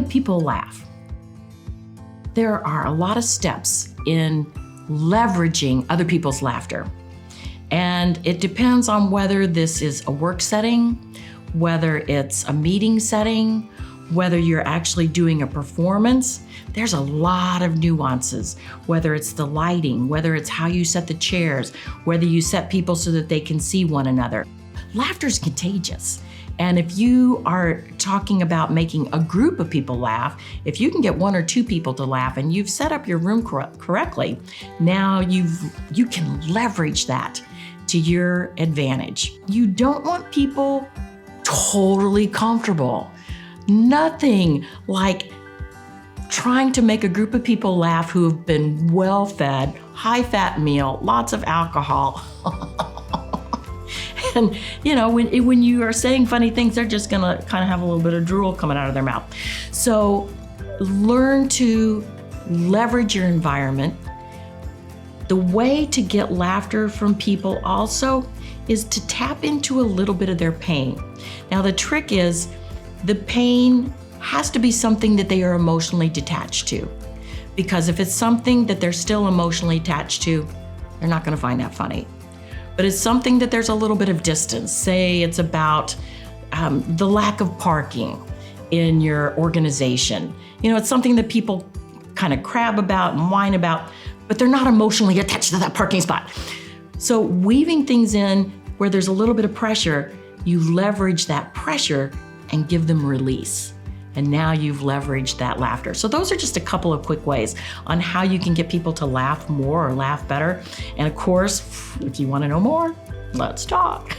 people laugh? There are a lot of steps in leveraging other people's laughter. And it depends on whether this is a work setting, whether it's a meeting setting, whether you're actually doing a performance. There's a lot of nuances, whether it's the lighting, whether it's how you set the chairs, whether you set people so that they can see one another. Laughter is contagious. And if you are talking about making a group of people laugh, if you can get 1 or 2 people to laugh and you've set up your room correctly, now you can leverage that to your advantage. You don't want people totally comfortable. Nothing like trying to make a group of people laugh who have been well-fed, high-fat meal, lots of alcohol. And when you are saying funny things, they're just gonna kind of have a little bit of drool coming out of their mouth. So learn to leverage your environment. The way to get laughter from people also is to tap into a little bit of their pain. Now the trick is the pain has to be something that they are emotionally detached to. Because if it's something that they're still emotionally attached to, they're not gonna find that funny. But it's something that there's a little bit of distance. Say it's about the lack of parking in your organization. It's something that people kind of crab about and whine about, but they're not emotionally attached to that parking spot. So weaving things in where there's a little bit of pressure, you leverage that pressure and give them release. And now you've leveraged that laughter. So those are just a couple of quick ways on how you can get people to laugh more or laugh better. And of course, if you want to know more, let's talk.